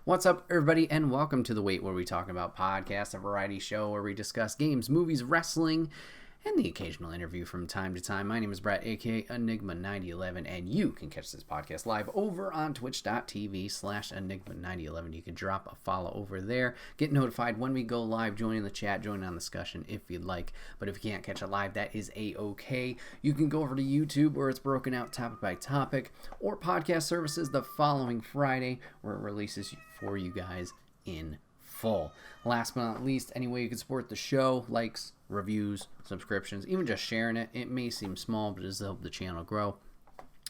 What's up, everybody, and welcome to the Wait What Are We Talking About podcast, a variety show where we discuss games, movies, wrestling, and the occasional interview from time to time. My name is Bret, aka Enigma9011, and you can catch this podcast live over on twitch.tv/Enigma9011. You can drop a follow over there, get notified when we go live, join in the chat, join on the discussion if you'd like. But if you can't catch it live, that is a-okay. You can go over to YouTube where it's broken out topic by topic, or podcast services the following Friday where it releases for you guys in full. Last but not least, any way you can support the show, likes, reviews, subscriptions, even just sharing it. It may seem small, but it does help the channel grow.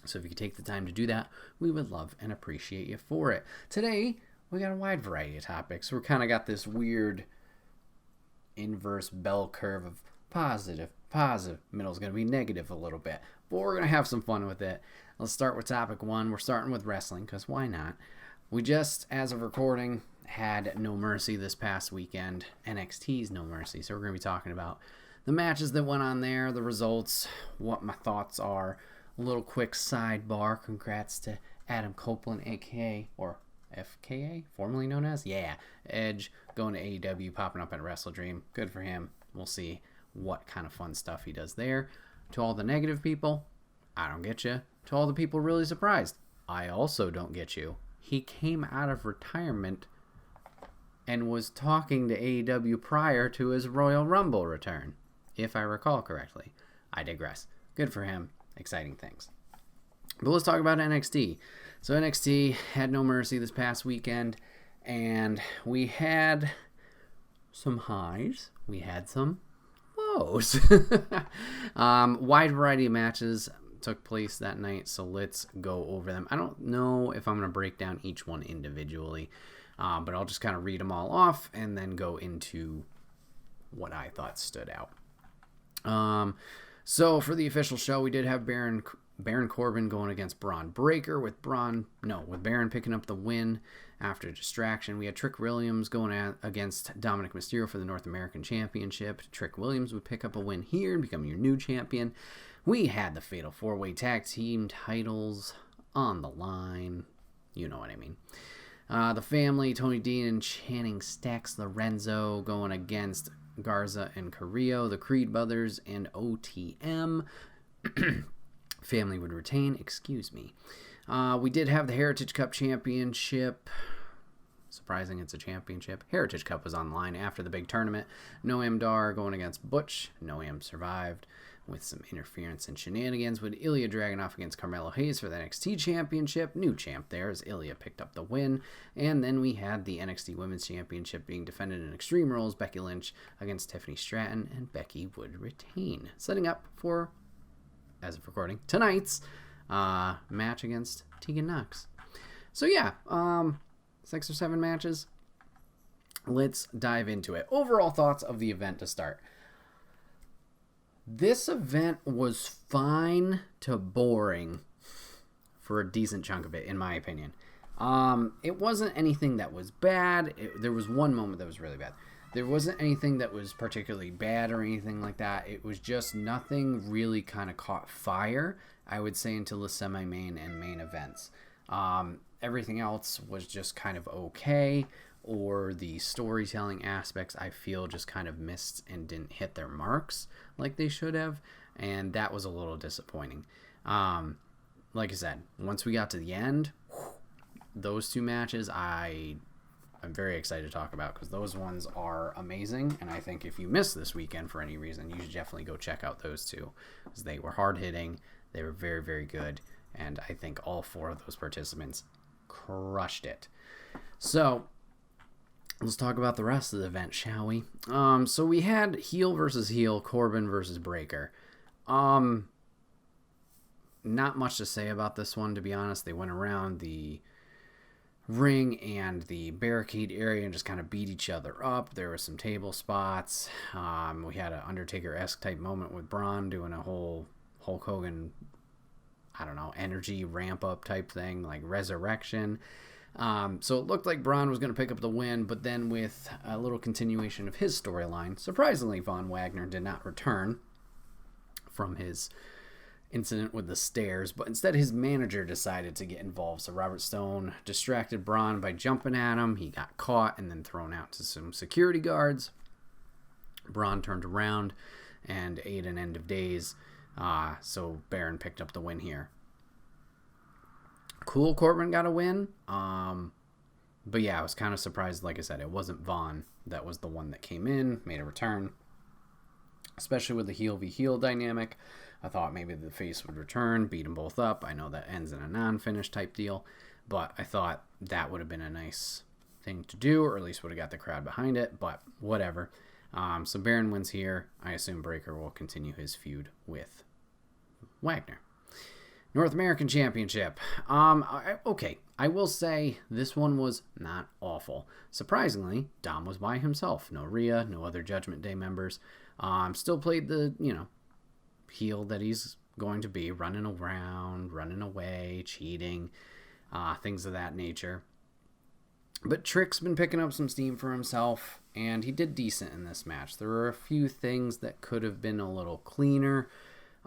So if you could take the time to do that, we would love and appreciate you for it. Today, we got a wide variety of topics. We're kind of got this weird inverse bell curve of positive, middle's going to be negative a little bit. But we're going to have some fun with it. Let's start with topic one. We're starting with wrestling, because why not? We just, as of recording, had No Mercy this past weekend. NXT's No Mercy. So we're going to be talking about the matches that went on there, the results, what my thoughts are. A little quick sidebar. Congrats to Adam Copeland, aka, or FKA, formerly known as, Edge, going to AEW, popping up at Wrestle Dream. Good for him. We'll see what kind of fun stuff he does there. To all the negative people, I don't get you. To all the people really surprised, I also don't get you. He came out of retirement and was talking to AEW prior to his Royal Rumble return, if I recall correctly. I digress. Good for him. Exciting things. But let's talk about NXT. So NXT had No Mercy this past weekend, and we had some highs. We had some lows. Wide variety of matches took place that night, so let's go over them. I don't know if I'm going to break down each one individually, but I'll just kind of read them all off and then go into what I thought stood out. So for the official show, we did have Baron Corbin going against Braun Breaker, with Baron picking up the win after distraction. We had Trick Williams going against Dominic Mysterio for the North American Championship. Trick Williams would pick up a win here and become your new champion. We had the Fatal 4-Way Tag Team titles on the line. You know what I mean. The family, Tony Dean and Channing Stacks Lorenzo going against Garza and Carrillo, the Creed Brothers, and OTM. Family would retain, we did have the Heritage Cup Championship. Surprising it's a championship. Heritage Cup was online after the big tournament. Noam Dar going against Butch. Noam survived with some interference and shenanigans, with Ilya Dragunov against Carmelo Hayes for the NXT Championship. New champ there as Ilya picked up the win. And then we had the NXT Women's Championship being defended in Extreme Rules. Becky Lynch against Tiffany Stratton, and Becky would retain. Setting up for, as of recording, tonight's match against Tegan Knox. So 6 or 7 matches. Let's dive into it. Overall thoughts of the event to start. This event was fine to boring for a decent chunk of it, in my opinion. It wasn't anything that was bad. There was one moment that was really bad. There wasn't anything that was particularly bad or anything like that. It was just nothing really kind of caught fire, I would say, until the semi-main and main events. Everything else was just kind of okay, or the storytelling aspects I feel just kind of missed and didn't hit their marks like they should have, and that was a little disappointing. Like I said, once we got to the end, those 2 matches I'm very excited to talk about, because those ones are amazing, and I think if you missed this weekend for any reason, you should definitely go check out those 2, because they were hard-hitting, they were very, very good, and I think all 4 of those participants crushed it. So let's talk about the rest of the event, shall we? So we had heel versus heel, Corbin versus Breaker. Not much to say about this one, to be honest. They went around the ring and the barricade area and just kind of beat each other up. There were some table spots. We had an Undertaker-esque type moment with Braun doing a whole Hulk Hogan, energy ramp-up type thing, like resurrection. So it looked like Braun was going to pick up the win, but then with a little continuation of his storyline, surprisingly, Von Wagner did not return from his incident with the stairs, but instead his manager decided to get involved. So Robert Stone distracted Braun by jumping at him. He got caught and then thrown out to some security guards. Braun turned around and ate an end of days. So Baron picked up the win here. Cool, Corbin got a win. But yeah, I was kind of surprised. Like I said, it wasn't Vaughn that was the one that came in, made a return. Especially with the heel v heel dynamic. I thought maybe the face would return, beat them both up. I know that ends in a non-finish type deal. But I thought that would have been a nice thing to do, or at least would have got the crowd behind it. But whatever. So Baron wins here. I assume Breakker will continue his feud with Wagner. North American Championship. Okay, I will say this one was not awful. Surprisingly, Dom was by himself. No Rhea, no other Judgment Day members. Still played the, heel that he's going to be, running around, running away, cheating, things of that nature. But Trick's been picking up some steam for himself, and he did decent in this match. There were a few things that could have been a little cleaner,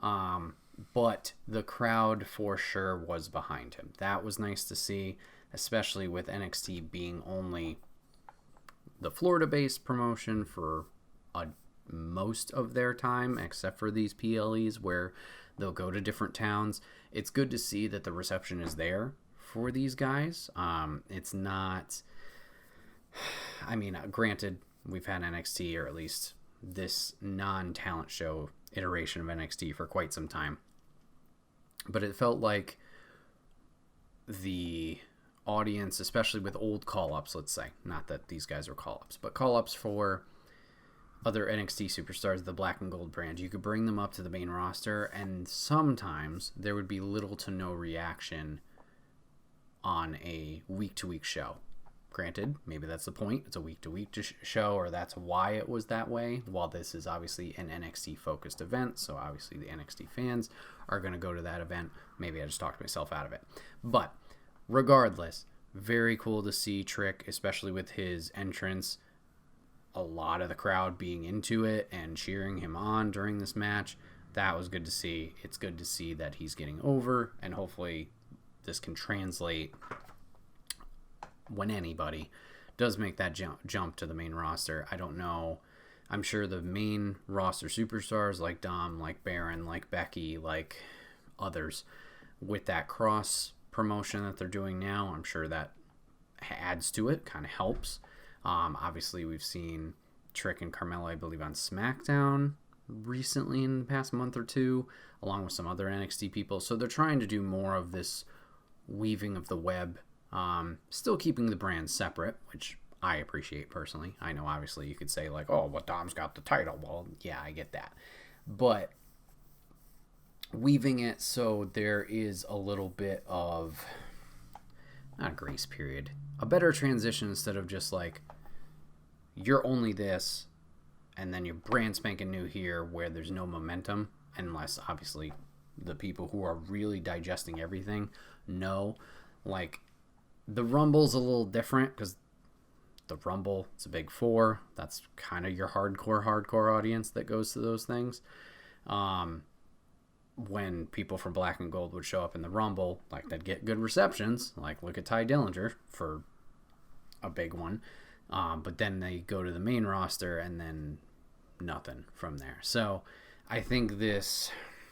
but the crowd for sure was behind him. That was nice to see, especially with NXT being only the Florida-based promotion for most of their time, except for these PLEs where they'll go to different towns. It's good to see that the reception is there for these guys. It's not... granted, we've had NXT, or at least this non-talent show iteration of NXT for quite some time. But it felt like the audience, especially with old call-ups, let's say, not that these guys are call-ups, but call-ups for other NXT superstars, the black and gold brand, you could bring them up to the main roster, and sometimes there would be little to no reaction on a week-to-week show. Granted, maybe that's the point. It's a week-to-week show, or that's why it was that way. While this is obviously an NXT-focused event, so obviously the NXT fans are going to go to that event. Maybe I just talked myself out of it. But regardless, very cool to see Trick, especially with his entrance. A lot of the crowd being into it and cheering him on during this match. That was good to see. It's good to see that he's getting over, and hopefully this can translate when anybody does make that jump to the main roster. I don't know. I'm sure the main roster superstars like Dom, like Baron, like Becky, like others, with that cross promotion that they're doing now, I'm sure that adds to it, kind of helps. Obviously, we've seen Trick and Carmella, I believe, on SmackDown recently in the past month or two, along with some other NXT people. So they're trying to do more of this weaving of the web, still keeping the brands separate, which I appreciate personally. I know, obviously, you could say, like, oh, well, Dom's got the title. Well, yeah, I get that. But weaving it so there is a little bit of, not a grace period, a better transition instead of just like, you're only this, and then you're brand spanking new here where there's no momentum, unless obviously the people who are really digesting everything know. Like, the Rumble's a little different because the Rumble, it's a big four. That's kind of your hardcore audience that goes to those things. When people from Black and Gold would show up in the Rumble, like, they'd get good receptions. Like, look at Ty Dillinger for a big one. But then they go to the main roster and then nothing from there. So I think this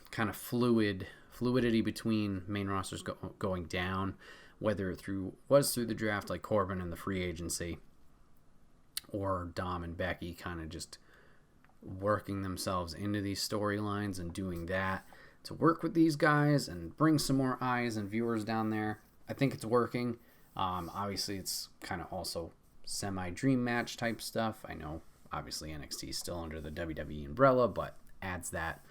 kind of fluidity between main rosters going down, whether it was through the draft like Corbin and the free agency, or Dom and Becky kind of just working themselves into these storylines and doing that to work with these guys and bring some more eyes and viewers down there. I think it's working. Obviously, it's kind of also semi-dream match type stuff. I know, obviously, NXT is still under the WWE umbrella, but adds that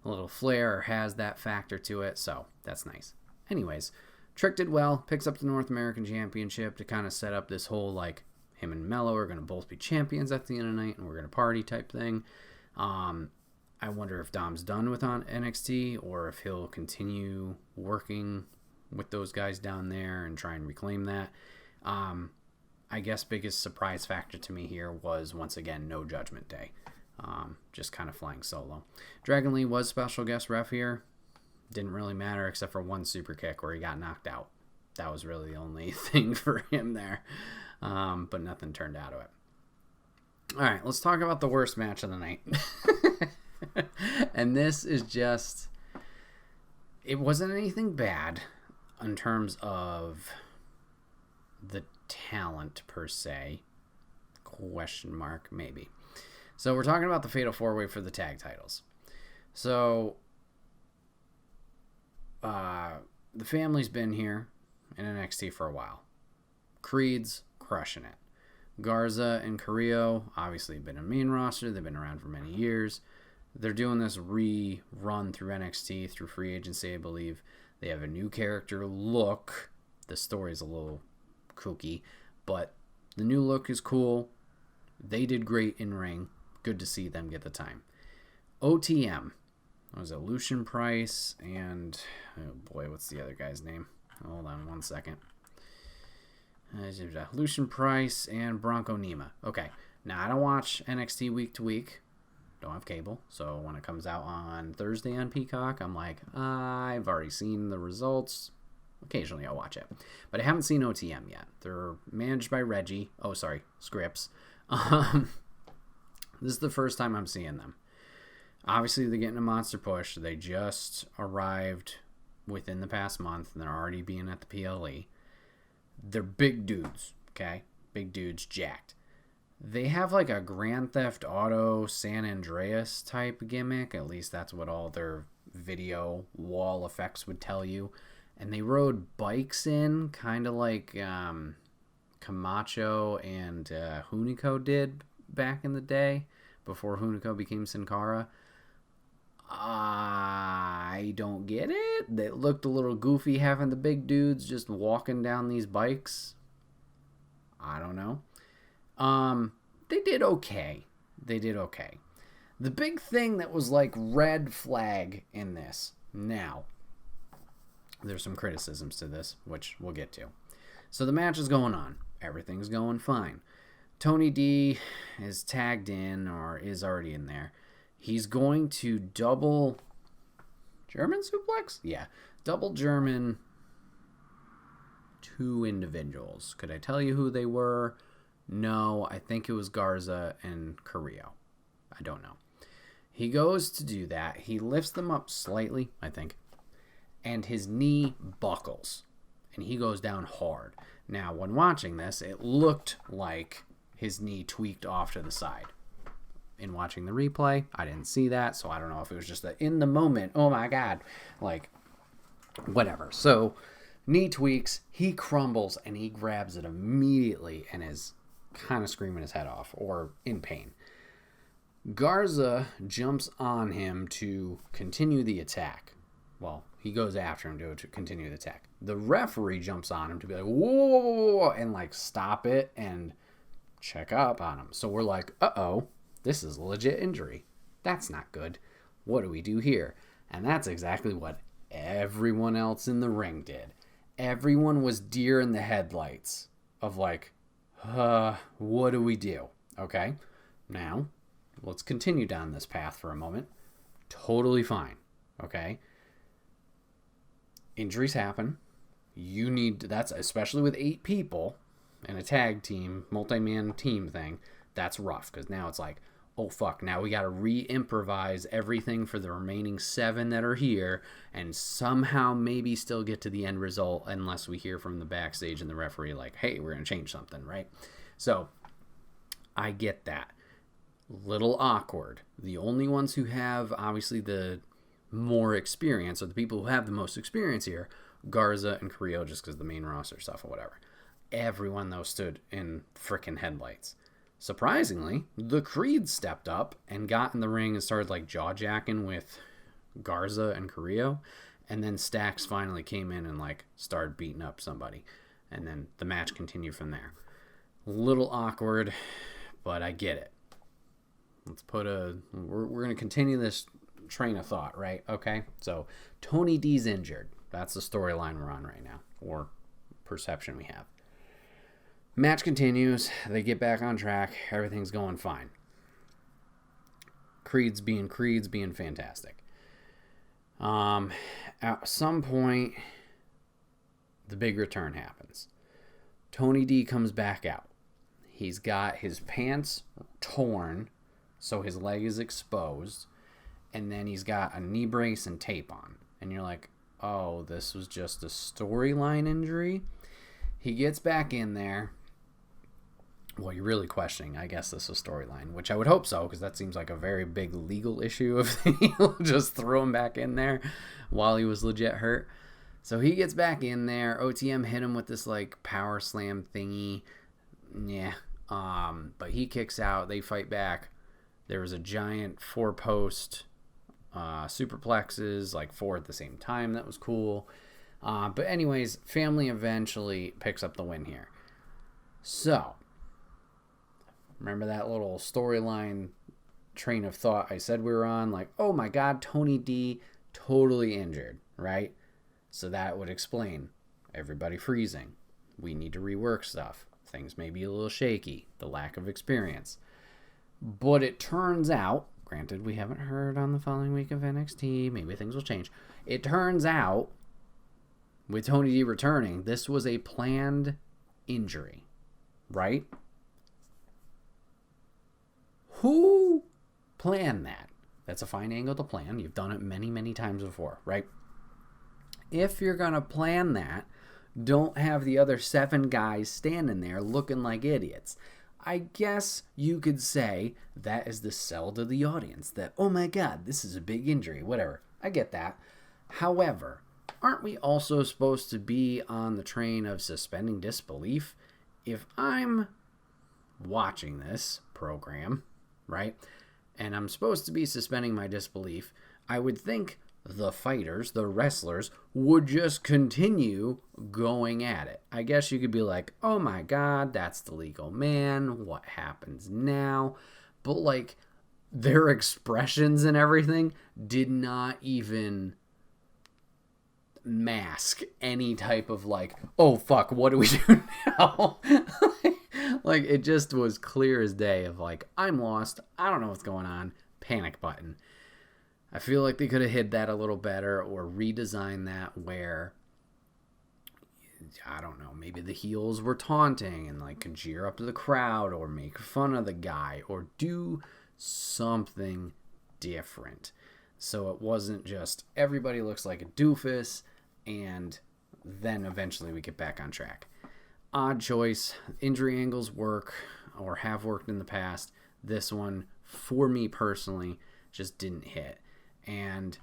a little flair, or has that factor to it, so that's nice. Anyways, Trick did well, picks up the North American Championship to kind of set up this whole, like, him and Mello are going to both be champions at the end of the night, and we're going to party type thing. I wonder if Dom's done with on NXT, or if he'll continue working with those guys down there and try and reclaim that. I guess biggest surprise factor to me here was, once again, no Judgment Day. Just kind of flying solo. Dragon Lee was special guest ref here. Didn't really matter except for one super kick where he got knocked out. That was really the only thing for him there. But nothing turned out of it. All right, let's talk about the worst match of the night. And this is just... It wasn't anything bad in terms of the talent per se. Question mark, maybe. So we're talking about the Fatal 4-Way for the tag titles. So the family's been here in NXT for a while. Creed's crushing it. Garza and Carrillo obviously have been a main roster. They've been around for many years. They're doing this rerun through NXT, through free agency, I believe. They have a new character look. The story's a little kooky, but the new look is cool. They did great in ring. Good to see them get the time. OTM. Was it Lucian Price and... Oh boy, what's the other guy's name? Hold on 1 second. Lucian Price and Bronco Nima. Okay. Now, I don't watch NXT week to week. Don't have cable. So when it comes out on Thursday on Peacock, I'm like, I've already seen the results. Occasionally I'll watch it. But I haven't seen OTM yet. They're managed by Reggie. Oh, sorry. Scripps. This is the first time I'm seeing them. Obviously, they're getting a monster push. They just arrived within the past month, and they're already being at the PLE. They're big dudes, okay? Big dudes, jacked. They have like a Grand Theft Auto San Andreas type gimmick. At least that's what all their video wall effects would tell you. And they rode bikes in, kind of like Camacho and Hunico did back in the day, before Hunico became Sin Cara. I don't get it. They looked a little goofy having the big dudes just walking down these bikes. I don't know. They did okay. The big thing that was like red flag in this. Now, there's some criticisms to this, which we'll get to. So the match is going on. Everything's going fine. Tony D is tagged in, or is already in there. He's going to double German suplex? Yeah. Double German two individuals. Could I tell you who they were? No, I think it was Garza and Carrillo. I don't know. He goes to do that. He lifts them up slightly, I think, and his knee buckles, and he goes down hard. Now, when watching this, it looked like his knee tweaked off to the side. In watching the replay, I didn't see that, so I don't know if it was just in the moment, oh my god, like, whatever. So, knee tweaks, he crumbles, and he grabs it immediately and is kind of screaming his head off, or in pain. Garza jumps on him to continue the attack. Well, he goes after him to continue the attack. The referee jumps on him to be like, whoa, and like stop it and check up on him. So we're like, uh-oh, this is a legit injury. That's not good. What do we do here? And that's exactly what everyone else in the ring did. Everyone was deer in the headlights of like, what do we do? Okay, now let's continue down this path for a moment. Totally fine. Okay. Injuries happen. You need, that's especially with 8 people in a tag team, multi-man team thing. That's rough because now it's like, oh fuck, now we got to re-improvise everything for the remaining 7 that are here and somehow maybe still get to the end result unless we hear from the backstage and the referee like, hey, we're going to change something, right? So I get that. Little awkward. The only ones who have obviously the more experience, or the people who have the most experience here, Garza and Carrillo, just because the main roster stuff or whatever. Everyone though stood in frickin' headlights. Surprisingly, the Creed stepped up and got in the ring and started like jaw-jacking with Garza and Carrillo, and then Stax finally came in and like started beating up somebody, and then the match continued from there. Little awkward, but I get it. Let's put we're going to continue this train of thought, right? Okay, so Tony D's injured. That's the storyline we're on right now, or perception we have. Match continues. They get back on track. Everything's going fine. Creed's being fantastic. At some point, the big return happens. Tony D comes back out. He's got his pants torn, so his leg is exposed, and then he's got a knee brace and tape on. And you're like, oh, this was just a storyline injury? He gets back in there. Well, you're really questioning, I guess this is storyline, which I would hope so, because that seems like a very big legal issue if they just throw him back in there while he was legit hurt. So he gets back in there. OTM hit him with this like power slam thingy. Yeah. But he kicks out. They fight back. There was a giant 4-post superplexes, like 4 at the same time. That was cool. But anyways, family eventually picks up the win here. So, remember that little storyline train of thought I said we were on? Like, oh my God, Tony D totally injured, right? So that would explain everybody freezing. We need to rework stuff. Things may be a little shaky. The lack of experience. But it turns out, granted we haven't heard on the following week of NXT, maybe things will change. It turns out, with Tony D returning, this was a planned injury, right? Who planned that? That's a fine angle to plan. You've done it many, many times before, right? If you're going to plan that, don't have the other 7 guys standing there looking like idiots. I guess you could say that is the sell to the audience that, oh my God, this is a big injury, whatever. I get that. However, aren't we also supposed to be on the train of suspending disbelief? If I'm watching this program, right, and I'm supposed to be suspending my disbelief, I would think the fighters, the wrestlers, would just continue going at it. I guess you could be like, oh my God, that's the legal man. What happens now? But like, their expressions and everything did not even mask any type of like, oh fuck, what do we do now? Like, it just was clear as day of like, I'm lost. I don't know what's going on. Panic button. I feel like they could have hid that a little better or redesigned that where, I don't know, maybe the heels were taunting and like could jeer up to the crowd or make fun of the guy or do something different. So it wasn't just everybody looks like a doofus and then eventually we get back on track. Odd choice. Injury angles work or have worked in the past. This one, for me personally, just didn't hit. And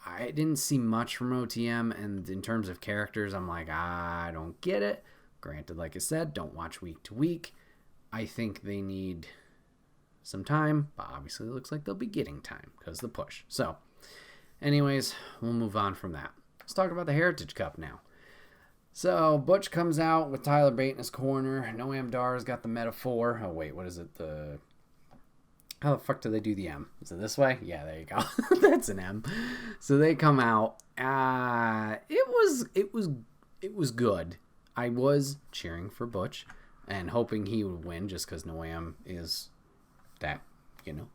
I didn't see much from OTM, and in terms of characters, I'm like, I don't get it. Granted, like I said, don't watch week to week. I think they need some time, but obviously it looks like they'll be getting time because of the push. So, anyways, we'll move on from that. Let's talk about the Heritage Cup now. So, Butch comes out with Tyler Bate in his corner. Noam Dar's got the metaphor. Oh, wait, what is it? How the fuck do they do the M? Is it this way? Yeah, there you go. That's an M. So they come out. It was good. I was cheering for Butch and hoping he would win just because Noam is that,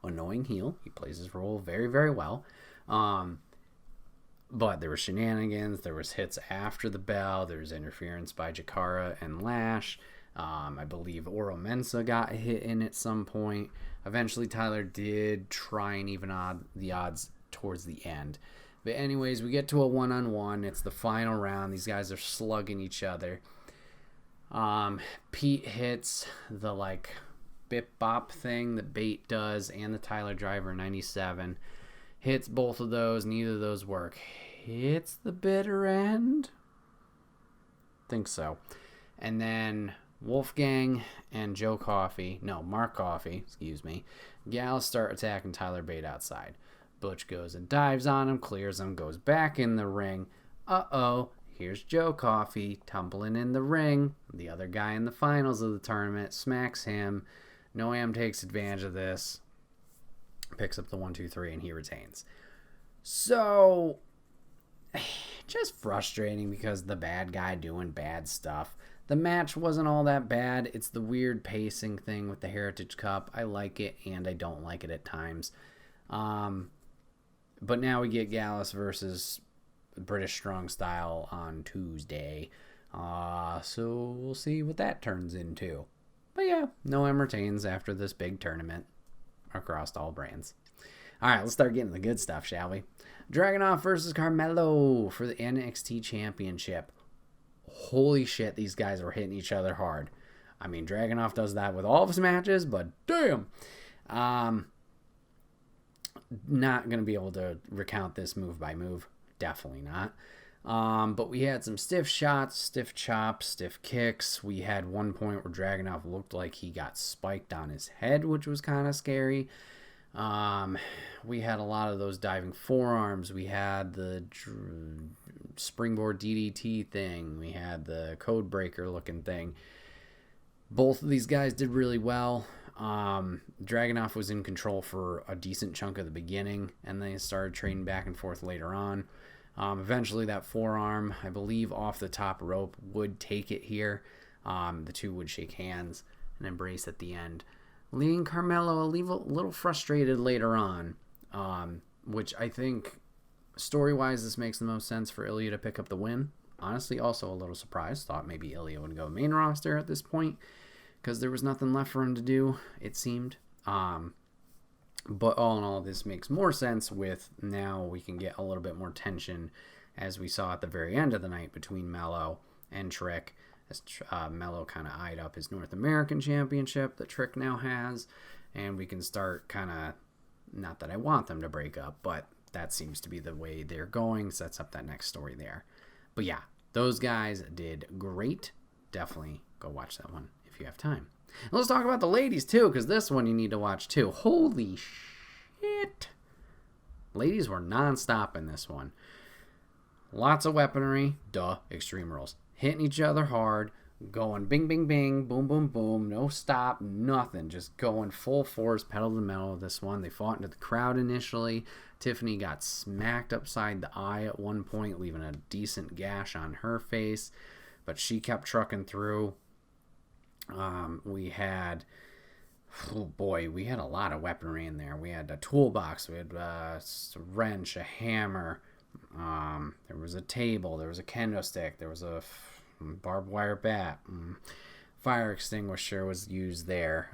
annoying heel. He plays his role very, very well. But there were shenanigans. There was hits after the bell. There was interference by Jakara and Lash. I believe Oro Mensah got hit in at some point. Eventually, Tyler did try and even the odds towards the end. But anyways, we get to a one-on-one. It's the final round. These guys are slugging each other. Pete hits the, bip-bop thing that Bate does and the Tyler Driver 97. Hits both of those. Neither of those work. Hits the bitter end? Think so. And then Wolfgang and Mark Coffey, Gals start attacking Tyler Bate outside. Butch goes and dives on him, clears him, goes back in the ring. Uh-oh, here's Joe Coffey tumbling in the ring. The other guy in the finals of the tournament smacks him. Noam takes advantage of this, picks up the 1-2-3, and he retains. So, just frustrating because the bad guy doing bad stuff. The match wasn't all that bad. It's the weird pacing thing with the Heritage Cup. I like it and I don't like it at times. But now we get Gallus versus British Strong Style on Tuesday. So we'll see what that turns into. But yeah, no M retains after this big tournament across all brands. All right, let's start getting the good stuff, shall we? Dragunov versus Carmelo for the NXT Championship. Holy shit, these guys were hitting each other hard. I mean, Dragunov does that with all of his matches, but damn. Not going to be able to recount this move by move. Definitely not. But we had some stiff shots, stiff chops, stiff kicks. We had one point where Dragunov looked like he got spiked on his head, which was kind of scary. We had a lot of those diving forearms. We had the springboard DDT thing. We had the code breaker looking thing. Both of these guys did really well. Dragunov was in control for a decent chunk of the beginning, and then he started trading back and forth later on. Eventually that forearm, I believe off the top rope, would take it here. The two would shake hands and embrace at the end, leaving Carmelo a little frustrated later on, which I think story-wise this makes the most sense for Ilya to pick up the win. Honestly, also a little surprised. Thought maybe Ilya would go main roster at this point because there was nothing left for him to do, it seemed. But all in all, this makes more sense with now we can get a little bit more tension as we saw at the very end of the night between Mello and Trick, as Mello kind of eyed up his North American Championship that Trick now has, and we can start kind of, not that I want them to break up, but that seems to be the way they're going, sets up that next story there. But yeah, those guys did great. Definitely go watch that one if you have time. And let's talk about the ladies too, because this one you need to watch too. Holy shit. Ladies were non-stop in this one. Lots of weaponry. Duh, Extreme Rules. Hitting each other hard. Going bing, bing, bing. Boom, boom, boom. No stop. Nothing. Just going full force. Pedal to the metal of this one. They fought into the crowd initially. Tiffany got smacked upside the eye at one point, leaving a decent gash on her face. But she kept trucking through. We had a lot of weaponry in there. We had a toolbox, we had a wrench, a hammer, there was a table, there was a kendo stick, there was a barbed wire bat, fire extinguisher was used there.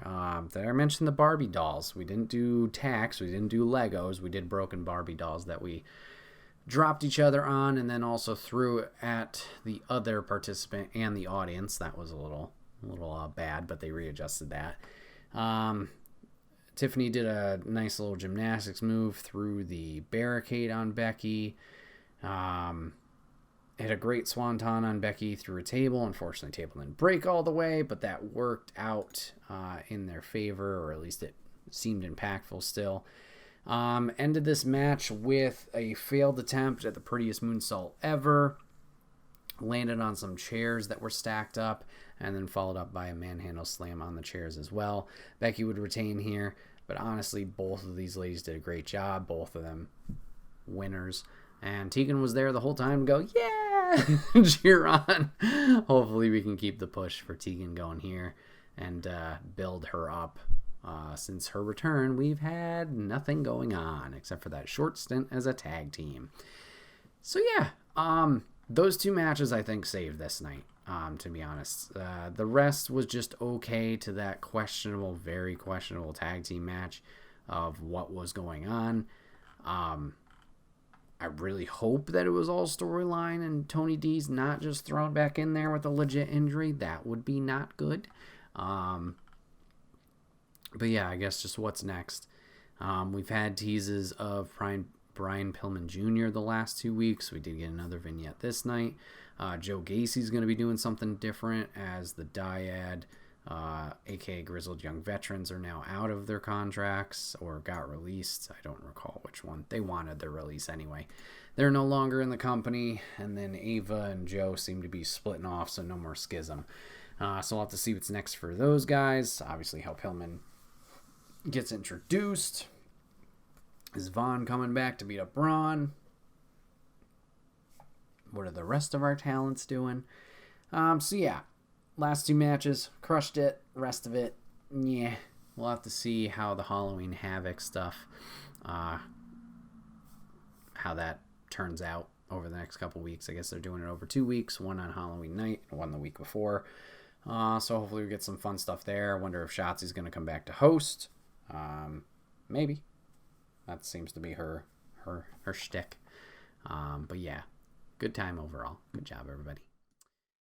Did I mention the Barbie dolls? We didn't do tacks, we didn't do Legos, we did broken Barbie dolls that we dropped each other on and then also threw at the other participant and the audience. That was a little bad, but they readjusted that. Tiffany did a nice little gymnastics move through the barricade on Becky. Hit a great swanton on Becky through a table. Unfortunately, the table didn't break all the way, but that worked out in their favor, or at least it seemed impactful still. Ended this match with a failed attempt at the prettiest moonsault ever. Landed on some chairs that were stacked up, and then followed up by a manhandle slam on the chairs as well. Becky would retain here, but honestly, both of these ladies did a great job. Both of them winners. And Tegan was there the whole time to go, yeah, cheer on. Hopefully we can keep the push for Tegan going here and build her up. Since her return, we've had nothing going on except for that short stint as a tag team. So yeah, those two matches I think saved this night, to be honest. The rest was just okay to that questionable, very questionable tag team match of what was going on. I really hope that it was all storyline and Tony D's not just thrown back in there with a legit injury. That would be not good. But yeah, I guess just what's next. We've had teases of Brian Pillman Jr. the last 2 weeks. We did get another vignette this night. Joe Gacy's going to be doing something different as the Dyad, aka Grizzled Young Veterans, are now out of their contracts or got released. I don't recall which one. They wanted their release anyway. They're no longer in the company, and then Ava and Joe seem to be splitting off, so no more schism. So we'll have to see what's next for those guys. Obviously, how Pillman gets introduced. Is Vaughn coming back to beat up Braun? What are the rest of our talents doing? So yeah, last two matches, crushed it. Rest of it, yeah. We'll have to see how the Halloween Havoc stuff how that turns out over the next couple weeks. I guess they're doing it over 2 weeks, one on Halloween night and one the week before. So hopefully we get some fun stuff there. I wonder if Shotzi's going to come back to host. Maybe. That seems to be her shtick. But yeah, good time overall. Good job, everybody.